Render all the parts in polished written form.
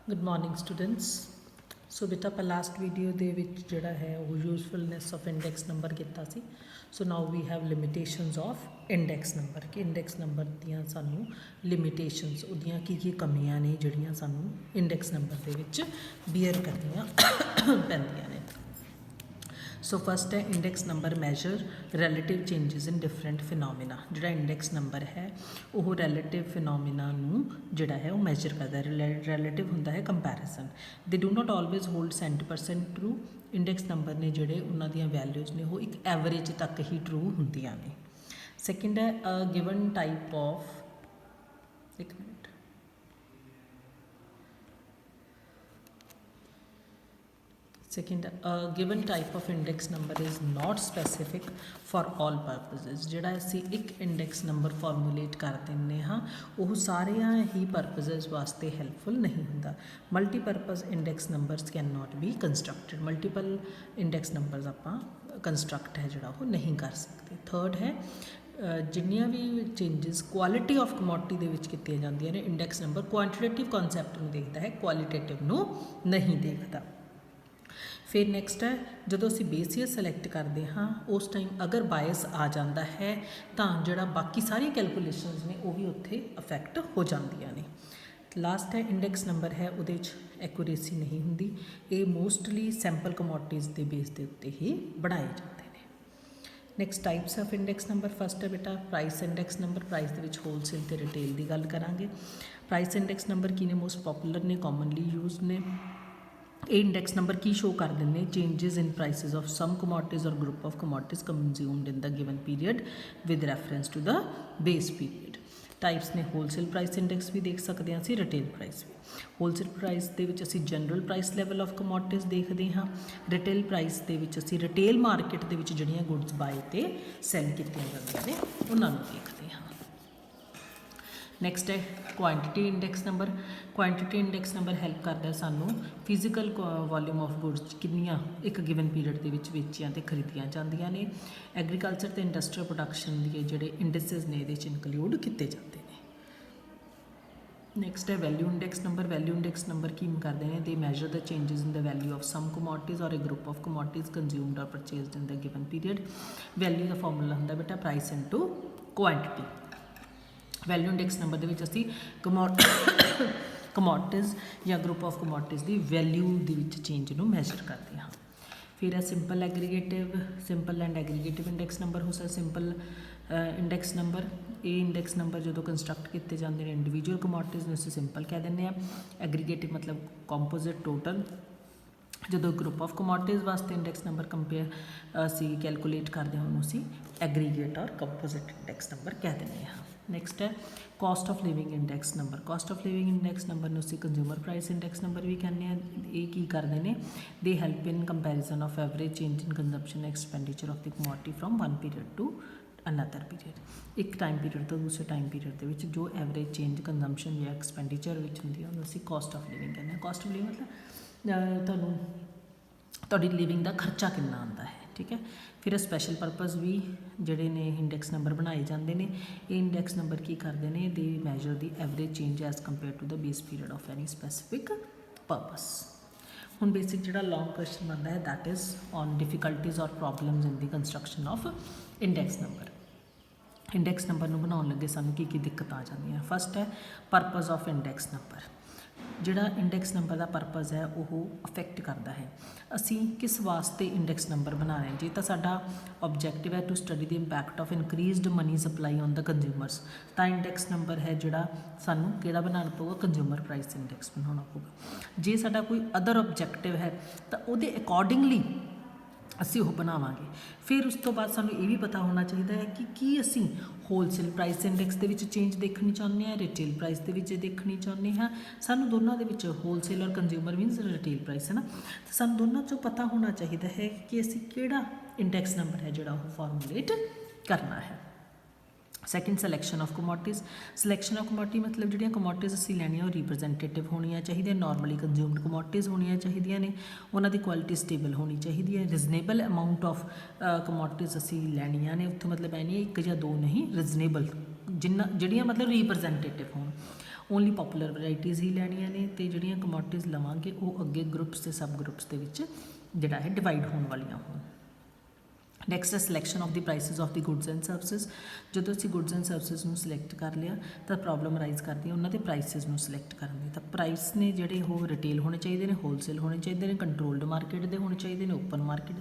Good morning students. सो बेटा ਆਪਾਂ last video ਦੇ ਵਿੱਚ ਜਿਹੜਾ ਹੈ ਉਹ ਯੂਜ਼ਫੁਲਨੈਸ ਆਫ ਇੰਡੈਕਸ ਨੰਬਰ ਕੀਤਾ ਸੀ। So now we have limitations of index number ਕਿ ਇੰਡੈਕਸ ਨੰਬਰ ਦੀਆਂ ਸਾਨੂੰ ਲਿਮਿਟੇਸ਼ਨਸ ਉਹਦੀਆਂ ਕੀ ਕਮੀਆਂ ਨੇ ਜਿਹੜੀਆਂ ਸਾਨੂੰ ਇੰਡੈਕਸ ਨੰਬਰ ਦੇ ਵਿੱਚ ਬੀਅਰ ਕਰਨੀਆਂ ਪੈਂਦੀਆਂ ਨੇ। सो फस्ट है index number measure relative changes in different phenomena. जोड़ा इंडैक्स नंबर है वो रैलेटिव फिनोमिना नूं जिहड़ा है वो मैजर करता है। रैलेटिव हुंदा है comparison. They do not always hold 100% true. Index number ने जिहड़े उन्हां दीयां वैल्यूज ने वो एक एवरेज तक ही ट्रू हुंदियां ने। सैकेंड है अ गिवन टाइप ऑफ एक minute Second, a given type of index number is not specific for all purposes। ਜਿਹੜਾ ਅਸੀਂ ਇੱਕ ਇੰਡੈਕਸ ਨੰਬਰ ਫਾਰਮੂਲੇਟ ਕਰ ਦਿੰਦੇ ਹਾਂ ਉਹ ਸਾਰਿਆਂ ਹੀ ਪਰਪਸਿਸ ਵਾਸਤੇ ਹੈਲਪਫੁਲ ਨਹੀਂ ਹੁੰਦਾ। Multipurpose index numbers can not be constructed. Multiple index numbers ਆਪਾਂ ਕੰਸਟਰਕਟ ਹੈ ਜਿਹੜਾ ਉਹ ਨਹੀਂ ਕਰ ਸਕਦੇ। ਥਰਡ ਹੈ ਜਿੰਨੀਆਂ ਵੀ ਚੇਂਜਸ ਕੁਆਲਿਟੀ ਆਫ ਕਮੋਡਿਟੀ ਦੇ ਵਿੱਚ ਕੀਤੀਆਂ ਜਾਂਦੀਆਂ ਨੇ ਇੰਡੈਕਸ ਨੰਬਰ ਕੁਆਂਟੀਟੇਟਿਵ ਕਨਸੈਪਟ ਨੂੰ ਦੇਖਦਾ ਹੈ, ਕੁਆਲੀਟੇਟਿਵ ਨੂੰ ਨਹੀਂ ਦੇਖਦਾ। फिर नैक्सट है जो असी बेसिस सलैक्ट करते हाँ उस टाइम अगर बायस आ जाता है तो जोड़ा बाकी सारी कैलकुलेशनस ने वो भी उत्थे अफैक्ट हो जांदियां ने। लास्ट है इंडैक्स नंबर है वो एक्यूरेसी नहीं होंदी। ये मोस्टली सैंपल कमोडिटीज़ के बेस के उत्ते ही बढ़ाए जाते हैं। Next types of index number first है बेटा प्राइस इंडैक्स नंबर। प्राइस के होलसेल तो रिटेल की गल करांगे। प्राइस इंडैक्स नंबर की ने मोस्ट पॉपूलर ने कॉमनली यूज ने। ये इंडैक्स नंबर की शो कर देंगे changes in prices of some commodities और group of commodities consumed in the given period with reference to the base period. Types ने होलसेल प्राइस इंडैक्स भी देख सकते हैं, असी रिटेल प्राइस भी। होलसेल प्राइस के असी general price level of commodities देखते हाँ। रिटेल प्राइस के असी रिटेल मार्केट के जड़ियाँ गुड्स बाय तो सैल की जाती हैं उन्होंने देखते हाँ। नैक्सट है quantity index number. Quantity index number help करता है सानू फिजिकल वॉल्यूम ऑफ गुड्स कितनियाँ एक गिवन पीरियड के बेचियां तो खरीदियां जांदियां ने। एग्रीकल्चर तो इंडस्ट्रीयल प्रोडक्शन के जोड़े इंडसिस ने ये इनकलूड किए जाते हैं। नैक्सट है value index number. Value index number की करते हैं they measure the changes in the value of some commodities और a group of commodities consumed और purchased in the given period. Value का फॉर्मूला होंगे बेटा price into quantity. Value index number के असी कमोडिटीज़ या ग्रुप ऑफ कमोडिटीज़ की value के चेंज को मैजर करते हैं। फिर है simple aggregative. Simple and aggregative index number हो सकता। सिंपल इंडैक्स नंबर ये इंडैक्स नंबर जो कंस्ट्रक्ट किए जाते हैं इंडिविजुअल कमोडिटीज़ में उसे सिंपल कह दें। एग्रीगेटिव मतलब कॉम्पोजिट टोटल। जो ग्रुप ऑफ कमोडिटीज़ वास्ते इंडैक्स नंबर कंपेयर असी कैलकुलेट करते हैं उन्होंने असी एग्रीगेट और कंपोजिट इंडैक्स नंबर कह दें हाँ। नैक्सट है cost of living index number. Cost of living index number में उसी कंज्यूमर प्राइस इंडैक्स नंबर भी कहने ये की करते हैं they help in comparison of average change in consumption expenditure of the commodity from one period to another period. एक time period तो दूसरे टाइम पीरियड के जो एवरेज चेंज कंजम्पशन या एक्सपेंडिचर होंगी है उन्होंने कॉस्ट ऑफ लिविंग कहते हैं। कॉस्ट ऑफ लिविंग मतलब तुहाडी लिविंग का खर्चा कितना आता है, ठीक है। फिर स्पैशल परपज़ भी जोड़े ने इंडैक्स नंबर बनाए जाते हैं। ये इंडैक्स नंबर की करते हैं they measure the average change as compare to the base period of any specific purpose. हुण बेसिक जो लॉन्ग क्वेश्चन बनता है दैट इज़ ऑन डिफिकल्टीज़ और problems in the construction of index number. Index number को बनाने लगे सानू की दिक्कत आ जाती है। फस्ट है परपज़ ऑफ इंडैक्स नंबर। जोड़ा इंडैक्स नंबर का परपज़ है वो अफैक्ट करता है असी किस वास्ते इंडैक्स नंबर बना रहे हैं। जो तो साडा ऑब्जैक्टिव है to study the impact of increased money supply on the consumers तो इंडैक्स नंबर है जोड़ा सानू किहड़ा बनाना पऊगा कंज्यूमर प्राइस इंडैक्स बनाना पऊगा। जे साडा कोई अदर ऑब्जैक्टिव है तो उहदे अकॉर्डिंगली असी वो बनावांगे। फिर उस तो बाद सानू ये भी पता होना चाहिए है कि असी होलसेल प्राइस इंडैक्स के चेंज देखनी चाहते हैं, रिटेल प्राइस के देखनी चाहते हैं। सानू दोनों के होलसेल और कंज्यूमर मीनस रिटेल प्राइस है ना, तो सानू दोनों चो पता होना चाहिए है कि असी किहड़ा इंडैक्स नंबर है जोड़ा वो फॉर्मूलेट करना है। Second selection of commodities. Selection of commodity मतलब जो कमोडिटीज़ असी लैनिया वो रिप्रजेंटेटिव होनी चाहिए, नॉर्मली कंज्यूम्ड कमोडिटीज़ होनी चाहिए ने, उन्होंने क्वालिटी स्टेबल होनी चाहिए है। रिजनेबल अमाउंट ऑफ कमोडिटीज़ असी लैनिया ने उत्थे मतलब है नहीं एक या दो नहीं रिजनेबल ਜਿੰਨਾ ਜਿਹੜੀਆਂ ਮਤਲਬ ਰੀਪ੍ਰੈਜ਼ੈਂਟੇਟਿਵ ਹੋਣ, ਓਨਲੀ ਪੋਪੂਲਰ ਵੈਰਾਈਟੀਜ਼ ਹੀ ਲੈਣੀਆਂ ਨੇ ਤੇ ਜਿਹੜੀਆਂ ਕਮੋਡਿਟੀਜ਼ ਲਵਾਂਗੇ ਉਹ ਅੱਗੇ ਗਰੁੱਪਸ ਤੇ ਸਬ ਗਰੁੱਪਸ ਦੇ ਵਿੱਚ ਜਿਹੜਾ ਹੈ ਡਿਵਾਈਡ ਹੋਣ ਵਾਲੀਆਂ ਹੋਣ। ਨੈਕਸਟ ਹੈ selection of the prices of the goods and services. ਜਦੋਂ ਅਸੀਂ ਗੁੱਡਸ ਐਂਡ ਸਰਵਿਸਿਜ਼ ਨੂੰ ਸਿਲੈਕਟ ਕਰ ਲਿਆ ਤਾਂ ਪ੍ਰੋਬਲਮ ਅਰਾਈਜ਼ ਕਰਦੀ ਹੈ ਉਹਨਾਂ ਦੇ ਪ੍ਰਾਈਸਿਸ ਨੂੰ ਸਿਲੈਕਟ ਕਰਨ ਦੀ। ਤਾਂ ਪ੍ਰਾਈਸ ਨੇ ਜਿਹੜੇ ਉਹ ਰਿਟੇਲ ਹੋਣੇ ਚਾਹੀਦੇ ਨੇ, ਹੋਲਸੇਲ ਹੋਣੇ ਚਾਹੀਦੇ ਨੇ, ਕੰਟਰੋਲਡ ਮਾਰਕੀਟ ਦੇ ਹੋਣੇ ਚਾਹੀਦੇ ਨੇ, ਓਪਨ ਮਾਰਕੀਟ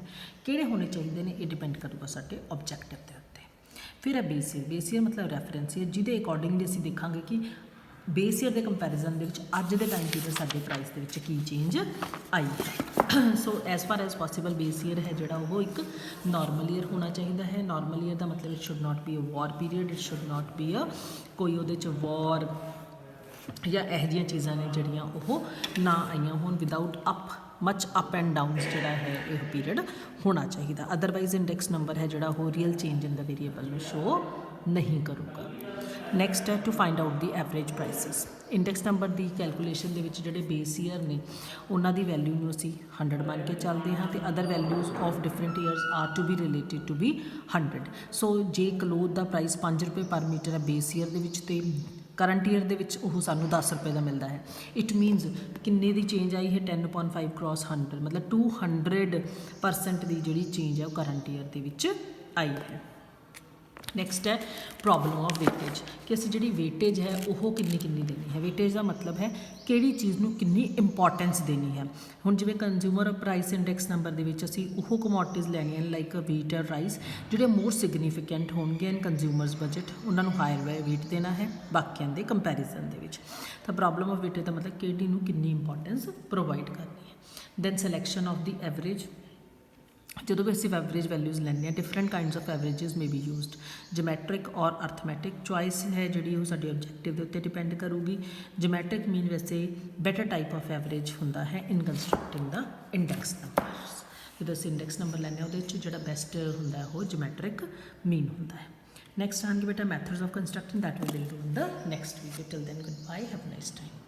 ਕਿਹੜੇ ਹੋਣੇ ਚਾਹੀਦੇ ਨੇ, ਇਹ ਡਿਪੈਂਡ ਕਰੂਗਾ ਸਾਡੇ ਆਬਜੈਕਟਿਵ ਦੇ ਉੱਤੇ। ਫਿਰ ਹੈ ਬੇਸ ਈਅਰ। ਬੇਸ ਈਅਰ ਮਤਲਬ ਰੈਫਰੈਂਸ ਈਅਰ, ਜਿਹਦੇ ਅਕੋਰਡਿੰਗਲੀ ਅਸੀਂ ਦੇਖਾਂਗੇ ਕਿ ਬੇਸ ਈਅਰ ਦੇ ਕੰਪੈਰੀਜ਼ਨ ਦੇ ਵਿੱਚ ਅੱਜ ਦੇ ਟਾਈਮ ਪੀਰੀਅਡ ਸਾਡੇ ਪ੍ਰਾਈਸ ਦੇ ਵਿੱਚ ਕੀ ਚੇਂਜ ਆਈ ਹੈ। So as for as possible base year ਹੈ ਜਿਹੜਾ ਉਹ ਇੱਕ ਨਾਰਮਲ ਈਅਰ ਹੋਣਾ ਚਾਹੀਦਾ ਹੈ। ਨਾਰਮਲ ਈਅਰ ਦਾ ਮਤਲਬ it should not be a war period, it should not be a ਕੋਈ ਉਹਦੇ 'ਚ ਵਾਰ ਜਾਂ ਇਹੋ ਜਿਹੀਆਂ ਚੀਜ਼ਾਂ ਨੇ ਜਿਹੜੀਆਂ ਉਹ ਨਾ ਆਈਆਂ ਹੋਣ, without much up and downs ਜਿਹੜਾ ਹੈ ਇਹ ਪੀਰੀਅਡ ਹੋਣਾ ਚਾਹੀਦਾ। ਅਦਰਵਾਈਜ਼ ਇੰਡੈਕਸ ਨੰਬਰ ਹੈ ਜਿਹੜਾ ਉਹ ਰੀਅਲ ਚੇਂਜ ਇਨ ਦਾ ਵੇਰੀਏਬਲ ਨੂੰ ਸ਼ੋ ਨਹੀਂ ਕਰੂਗਾ। ਨੈਕਸਟ ਹੈ to find out the average prices. Index number the calculation ਦੇ ਵਿੱਚ ਜਿਹੜੇ ਬੇਸ ਈਅਰ ਨੇ ਉਹਨਾਂ ਦੀ ਵੈਲਿਊ ਨੂੰ ਅਸੀਂ 100 ਮੰਨ ਕੇ ਚੱਲਦੇ ਹਾਂ ਤੇ other values of different years are to be related to be 100। So ਜੇ ਕਲੋਥ ਦਾ ਪ੍ਰਾਈਸ 5 ਰੁਪਏ ਪਰ ਮੀਟਰ ਹੈ ਬੇਸ ਈਅਰ ਦੇ ਵਿੱਚ ਤੇ ਕਰੰਟ ਈਅਰ ਦੇ ਵਿੱਚ ਉਹ ਸਾਨੂੰ 10 ਰੁਪਏ ਦਾ ਮਿਲਦਾ ਹੈ, ਇਟ ਮੀਨਸ ਕਿੰਨੇ ਦੀ ਚੇਂਜ ਆਈ ਹੈ 10.5 ਕ੍ਰੋਸ 100, ਮਤਲਬ 200% ਦੀ ਜਿਹੜੀ ਚੇਂਜ ਹੈ ਉਹ ਕਰੰਟ ਈਅਰ ਦੇ ਵਿੱਚ ਆਈ ਹੈ। ਨੈਕਸਟ ਹੈ ਪ੍ਰੋਬਲਮ ਆਫ ਵੇਟੇਜ, ਕਿ ਅਸੀਂ ਜਿਹੜੀ ਵੇਟੇਜ ਹੈ ਉਹ ਕਿੰਨੀ ਦੇਣੀ ਹੈ। ਵੇਟੇਜ ਦਾ ਮਤਲਬ ਹੈ ਕਿਹੜੀ ਚੀਜ਼ ਨੂੰ ਕਿੰਨੀ ਇੰਪੋਰਟੈਂਸ ਦੇਣੀ ਹੈ। ਹੁਣ ਜਿਵੇਂ ਕੰਜ਼ਿਊਮਰ ਪ੍ਰਾਈਸ ਇੰਡੈਕਸ ਨੰਬਰ ਦੇ ਵਿੱਚ ਅਸੀਂ ਉਹ ਕਮੋਡਿਟੀਜ਼ ਲੈਣੀਆਂ ਲਾਈਕ ਵੀਟ ਔਰ ਰਾਈਸ ਜਿਹੜੇ ਮੋਰ ਸਿਗਨੀਫਿਕੈਂਟ ਹੋਣਗੇ ਇਨ ਕੰਜ਼ਿਊਮਰਸ ਬਜਟ, ਉਹਨਾਂ ਨੂੰ ਹਾਇਰ ਵੇਟ ਦੇਣਾ ਹੈ ਬਾਕੀਆਂ ਦੇ ਕੰਪੈਰੀਜ਼ਨ ਦੇ ਵਿੱਚ। ਤਾਂ ਪ੍ਰੋਬਲਮ ਆਫ ਵੇਟੇਜ ਦਾ ਮਤਲਬ ਕਿਹੜੀ ਨੂੰ ਕਿੰਨੀ ਇੰਪੋਰਟੈਂਸ ਪ੍ਰੋਵਾਈਡ ਕਰਨੀ ਹੈ। Then selection of the average, ਜਦੋਂ ਵੀ ਅਸੀਂ ਐਵਰੇਜ ਵੈਲਿਊਜ਼ ਲੈਂਦੇ ਹਾਂ different kinds of averages may be used, geometric ਔਰ ਅਰਥਮੈਟਿਕ। ਚੁਆਇਸ ਹੈ ਜਿਹੜੀ ਉਹ ਸਾਡੇ ਆਬਜੈਕਟਿਵ ਦੇ ਉੱਤੇ ਡਿਪੈਂਡ ਕਰੂਗੀ। ਜਮੈਟ੍ਰਿਕ ਮੀਨ ਵੈਸੇ ਬੈਟਰ ਟਾਈਪ ਆਫ ਐਵਰੇਜ ਹੁੰਦਾ ਹੈ ਇਨ ਕੰਸਟਰਕਟਿੰਗ ਦਾ ਇੰਡੈਕਸ ਨੰਬਰਸ। ਜਦੋਂ ਅਸੀਂ ਇੰਡੈਕਸ ਨੰਬਰ ਲੈਂਦੇ ਹਾਂ ਉਹਦੇ ਵਿੱਚ ਜਿਹੜਾ ਬੈਸਟ ਹੁੰਦਾ ਉਹ ਜਮੈਟ੍ਰਿਕ ਮੀਨ ਹੁੰਦਾ ਹੈ। ਨੈਕਸਟ ਆਣਗੇ ਬੇਟਾ methods of constructing, that we will do in the next video. Till then good bye, have a nice time.